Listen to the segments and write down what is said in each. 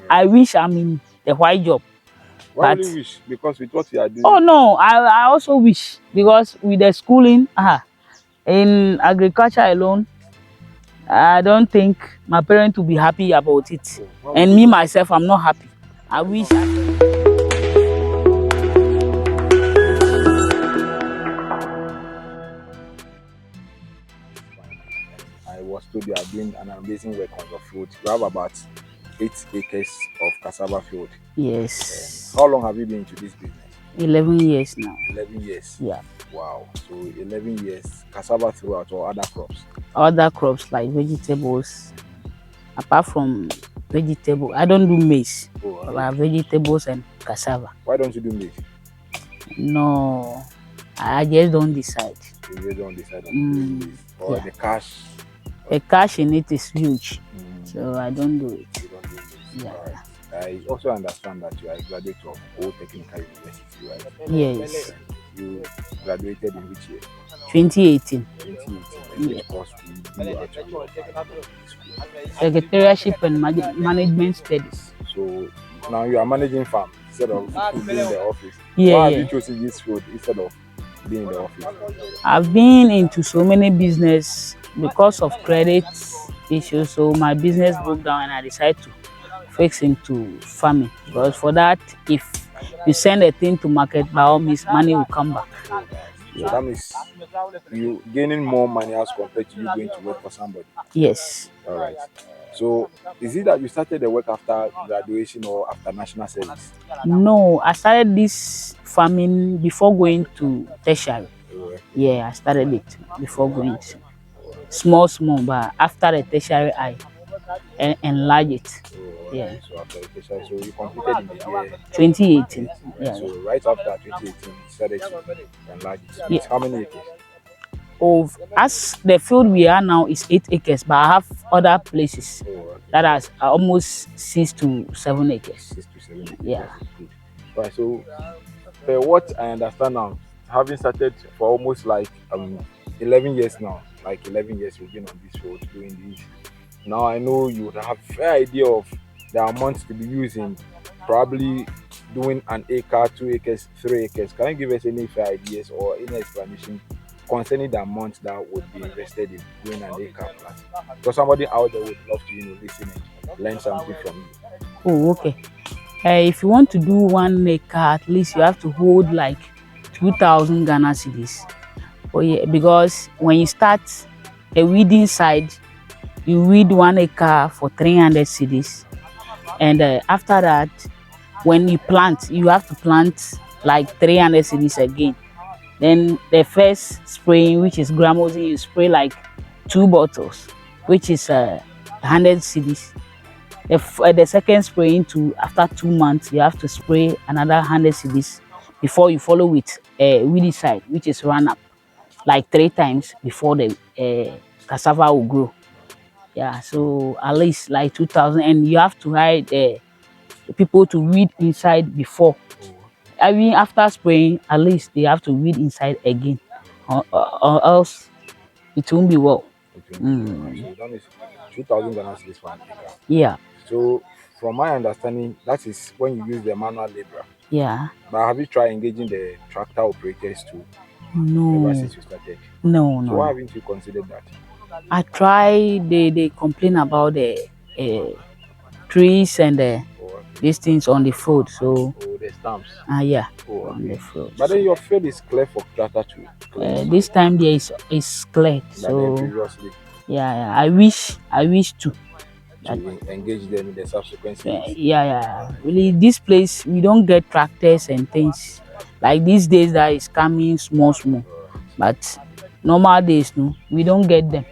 but I wish I'm in the white job. Why But do you wish? Because with what you are doing. oh no, I also wish, because with the schooling in agriculture alone, I don't think my parents will be happy about it. And me myself, I'm not happy. I wish I was told you are doing an amazing work on your field. You have about 8 acres of cassava field. yes. How long have you been into this business? 11 years now. 11 years. Yeah. Wow. So 11 years, cassava throughout or other crops? Other crops like vegetables. Apart from vegetable, I don't do maize. But vegetables and cassava. Why don't you do maize? No, I just don't decide. You just don't decide on doing maize. Or the cash? The cash in it is huge. So I don't do it. You don't do maize. Yeah. All right. I also understand that you are a graduate of Old Technical University, right? Yes. You graduated in which year? 2018. 2018. Yeah. Of course, we do actually. Secretariatship and Management Studies. So now you are managing farm instead of being in the office. Yeah, Why have you chosen this field instead of being in the office? I've been into so many business because of credit issues. So my business broke down and I decided to fix into farming. Because for that, if you send a thing to market, by all means, money will come back. So that means you gaining more money as compared to you going to work for somebody. Yes. All right. So is it that you started the work after graduation or after national service? No, I started this farming before going to tertiary. Yeah, I started it before going to small, but after the tertiary, I enlarged it. Yeah. So after the tertiary, so you completed in the year 2018. Right? Yeah. So right after 2018, you started to enlarge it. So it's how many acres? As the field we are now is 8 acres, but I have other places that are almost 6 to 7 acres. 6 to 7 acres. Yeah. Good. Right. So, what I understand now, having started for almost like 11 years now, like 11 years you've been on this field doing this. Now I know you would have a fair idea of the amounts to be using, probably doing an acre, 2 acres, 3 acres. Can you give us any fair ideas or any explanation concerning the amount that would be invested in doing an acre plant? Because somebody out there would love to listen and learn something from you. Oh, okay. If you want to do 1 acre, at least you have to hold like 2,000 Ghana cedis. Oh yeah, because when you start a weeding side, you weed 1 acre for 300 cedis, and after that, when you plant, you have to plant like 300 cedis again. Then the first spraying, which is gramosine, you spray like 2 bottles, which is 100 cedis. The second spraying after 2 months, you have to spray another 100 cedis before you follow with weedicide, which is run up like 3 times before the cassava will grow. Yeah, so at least like 2,000, and you have to hire the people to weed inside before. I mean, after spraying, at least they have to weed inside again, or else it won't be well. So that means 2,000 Ghana cedis for an acre. Yeah. So from my understanding, that is when you use the manual labor. Yeah. But have you tried engaging the tractor operators too? No. Ever since you started? No. So why haven't you considered that? I try. They complain about the trees and these things on the field. So the stamps. Yeah. On the field. But then your field is clear for tractor too. This time there is clear. So previously. Yeah. I wish to engage them in the subsequent series. Yeah. Really, this place we don't get tractors and things like these days that is coming small, but normal days no, we don't get them.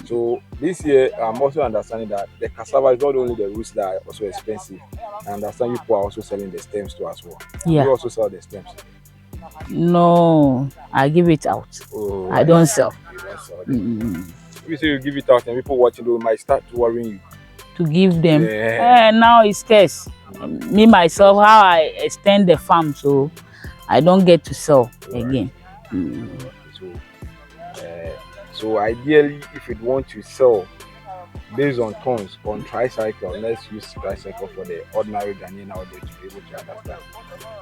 So this year I'm also understanding that the cassava is not only the roots that are also expensive. I understand people are also selling the stems too as well. Yeah. You also sell the stems? No, I give it out. I don't sell. If you say you give it out and people watching, they might start worrying you. To give them. Now it's scarce. Me myself, how I extend the farm, so I don't get to sell again. So ideally, if you want to sell, based on tons on tricycle. Let's use tricycle for the ordinary Ghanaian out there to be able to understand.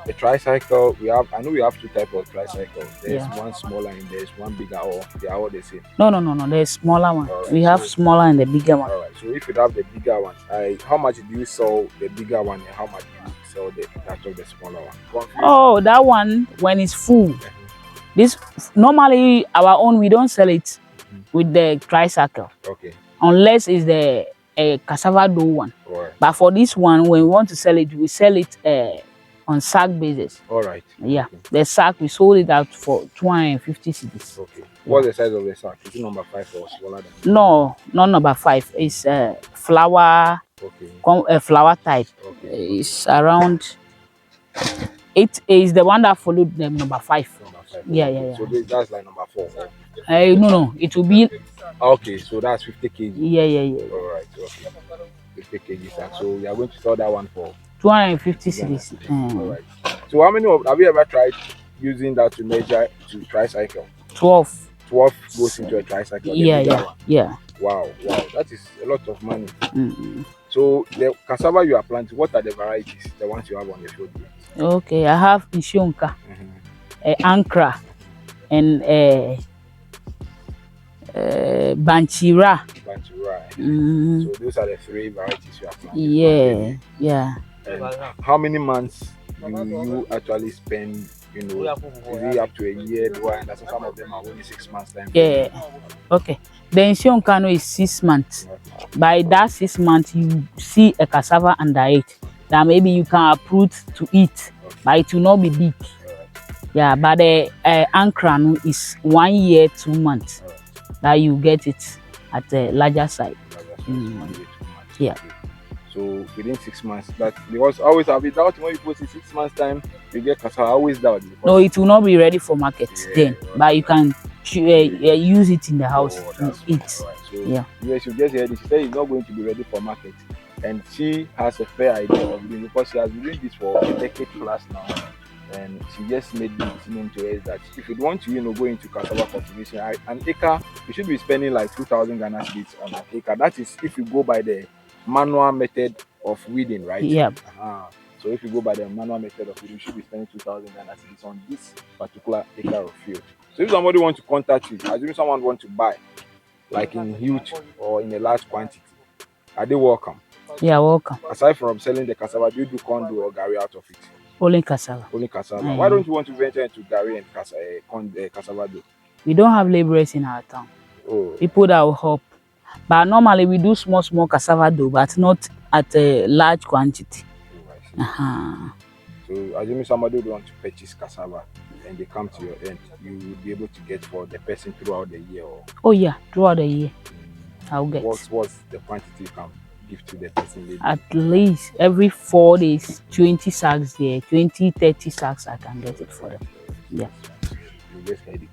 The tricycle we have, I know we have two types of tricycles. There's Yeah. one smaller and there's one bigger, or they are all the same. No, no, no, no. There's smaller one. All right, We have so smaller and the bigger one. all right. So if you have the bigger one, how much do you sell the bigger one, and how much do you sell the smaller one? Confused? Oh, that one when it's full. This normally our own we don't sell it with the tricycle Okay. unless it's the cassava dough one. All right. But for this one, when we want to sell it, we sell it on sack basis. All right. Yeah, Okay. the sack we sold it out for 250 cedis. Okay. What's the size of the sack? Is it number 5 or smaller than? No, not number 5. It's flower, Okay. flower type. Okay. It's around. It is the one that followed them number 5. Number 5. Yeah, Okay. yeah, yeah. So that's like number 4. No, it will be. Okay. So that's 50 kg. Yeah, yeah, yeah. All right. Okay. 50 kg sack. So you are going to sell that one for 250 cedis. all right. So how many have you ever tried using that to measure to tricycle? 12. 12 goes into a tricycle. the Yeah, bigger yeah, one. yeah. Wow. That is a lot of money. Mm. So the cassava you are planting, what are the varieties? The ones you have on the field here? Okay, I have Ishionka, Ankara, and Banchira. Banchura. Mm. So those are the 3 varieties you are planting. Yeah, yeah. And how many months do you actually spend? You know, is it up to a year? Do I understand some of them are only 6 months time? Yeah. Okay. The Ishionkano is 6 months. By that 6 months, you see a cassava under it that maybe you can uproot to eat, but it will not be big. Yeah, but the Ankara is 1 year, 2 months that you get it at the larger side. Yeah. So within 6 months, that because I always have it doubt when you post in 6 months time, you get cassava. I always doubt it. No, it will not be ready for market then, but you can use it in the house to eat. Right. So Yeah. yes, you just heard it. She said it's not going to be ready for market, and she has a fair idea of doing because she has been doing this for a decade plus now. And she just made the decision to us that if you want to, go into cassava cultivation, an acre, you should be spending like 2,000 Ghana cedis on an acre. That is if you go by the manual method of weeding, right? Yeah. So if you go by the manual method of weeding, you should be spending 2,000 Ghana cedis on this particular acre of field. So if somebody wants to contact you, assuming someone wants to buy, like in huge or in a large quantity, are they welcome? Yeah, welcome. Aside from selling the cassava, do you do condo or gari out of it? Only cassava. Only cassava. Why don't you want to venture into gari and cassava though? We don't have laborers in our town. Oh. People that will help. But normally we do small cassava dough, but not at a large quantity. Oh, I see. So assuming somebody would want to purchase cassava and they come to your end, you will be able to get for the person throughout the year or Oh yeah, throughout the year. I'll get what's the quantity you can give to the person maybe? at least every 4 days, 20 sacks there, 20, 30 sacks I can get it for them. Yeah. You just heard it.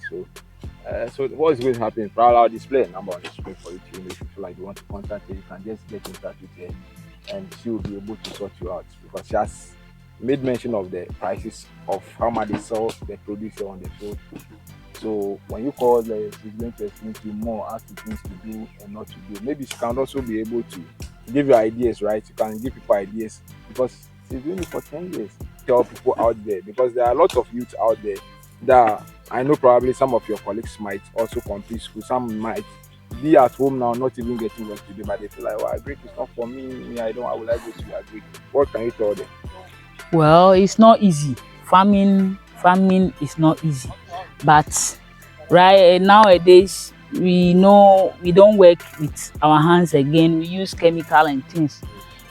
So what is going to happen? Probably I'll display a number on the screen for you to, if you feel like you want to contact her, you can just get in touch with her and she will be able to sort you out because she has made mention of the prices of how much they sell the produce on the field. So when you call her, she's going to explain to you more as to things to do and not to do. Maybe she can also be able to give you ideas, right? You can give people ideas because she's doing it for 10 years. Tell people out there because there are a lot of youth out there that I know probably some of your colleagues might also complete school. Some might be at home now, not even getting work today, but they feel like, well, agric is not for me. I would like to go to agric. What can you tell them? Well, it's not easy. Farming is not easy. But right nowadays we know we don't work with our hands again. We use chemical and things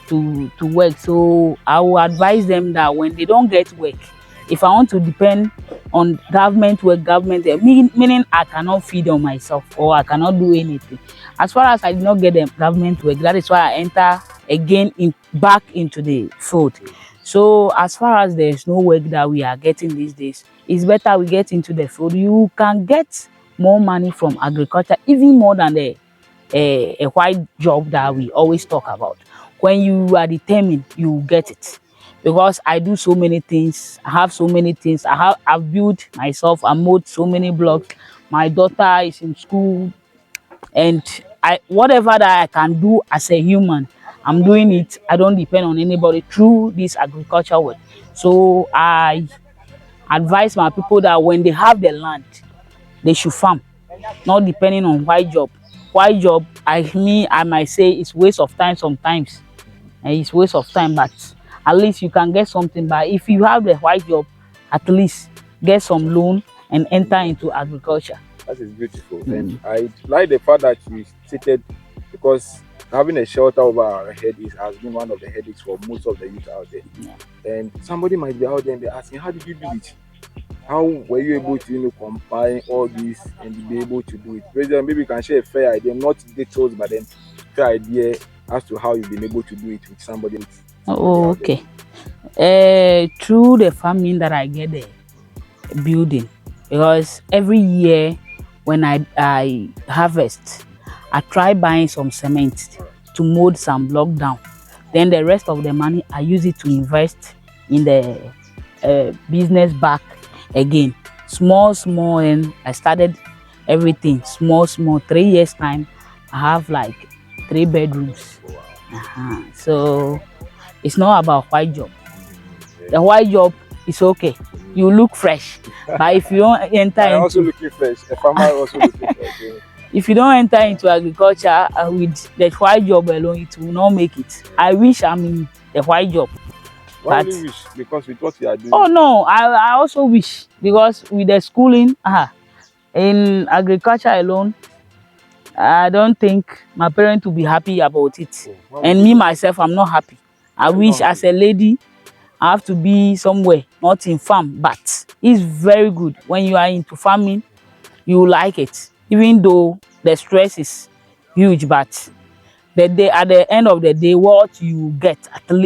to work. So I will advise them that when they don't get work, if I want to depend on government work, meaning I cannot feed on myself or I cannot do anything. As far as I did not get the government work, that is why I enter again back into the field. So as far as there is no work that we are getting these days, it's better we get into the field. You can get more money from agriculture, even more than a white job that we always talk about. When you are determined, you get it. Because I do so many things, I have so many things. I've built myself, I mowed so many blocks. My daughter is in school, and whatever that I can do as a human, I'm doing it. I don't depend on anybody through this agriculture work. So I advise my people that when they have the land, they should farm, not depending on white job. White job, I might say it's waste of time sometimes. It's waste of time, but at least you can get something. But if you have the white job, at least get some loan and enter into agriculture. That is beautiful. And I like the fact that you stated, because having a shelter over our head has been one of the headaches for most of the youth out there. Yeah. And somebody might be out there and be asking, how did you do it? How were you able to, combine all this and be able to do it? President, maybe you can share a fair idea, not details, but then fair idea as to how you've been able to do it with somebody. Oh, okay. Through the farming that I get the building, because every year when I harvest, I try buying some cement to mold some block down. Then the rest of the money I use it to invest in the business back again, small, and I started everything small. 3 years time, I have like 3 bedrooms. So it's not about white job. The white job is okay, you look fresh, but if you don't enter I'm also into, looking fresh. A farmer also looking fresh. if you don't enter into agriculture with the white job alone, it will not make it. I wish I'm in the white job. Why But do you wish? Because with what you are doing. oh no, I also wish, because with the schooling in agriculture alone, I don't think my parents will be happy about it. And me myself, I'm not happy. I wish as a lady, I have to be somewhere, not in farm, but it's very good. When you are into farming, you like it, even though the stress is huge. But at the end of the day, what you get,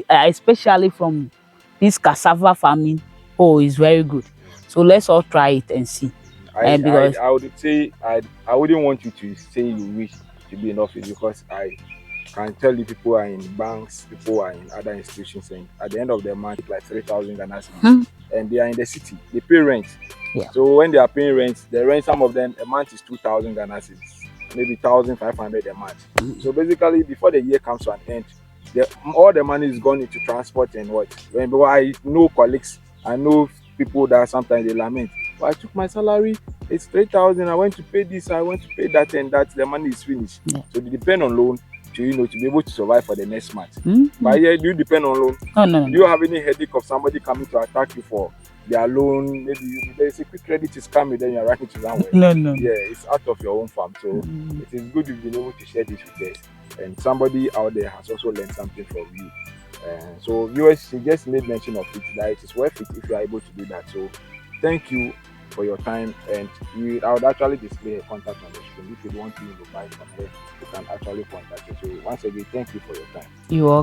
especially from this cassava farming, oh, is very good. So let's all try it and see. Because I would say I wouldn't want you to say you wish to be in office, because I can tell you people are in banks, people are in other institutions, and at the end of the month, like 3,000 Ghana cedis, and they are in the city. They pay rent. Yeah. So when they are paying rent, the rent, some of them, a month is 2,000 Ghana cedis, maybe 1,500 a month. So basically, before the year comes to an end, all the money is gone into transport and what. When I know colleagues, I know people that sometimes they lament, well, I took my salary, it's 3,000, I went to pay this, I went to pay that, and that, the money is finished. Yeah. So they depend on loan to be able to survive for the next month. But yeah, do you depend on loan? No. Do you have any headache of somebody coming to attack you for their loan? Maybe there's a quick credit is coming, then you're running to somewhere. No. Yeah, it's out of your own farm. So it is good you've been able to share this with us, and somebody out there has also learned something from you. So viewers, she just made mention of it, that it is worth it if you are able to do that. So thank you for your time, and I would actually display a contact on the screen. If you want to buy from her, you can actually contact her. So once again, thank you for your time. You are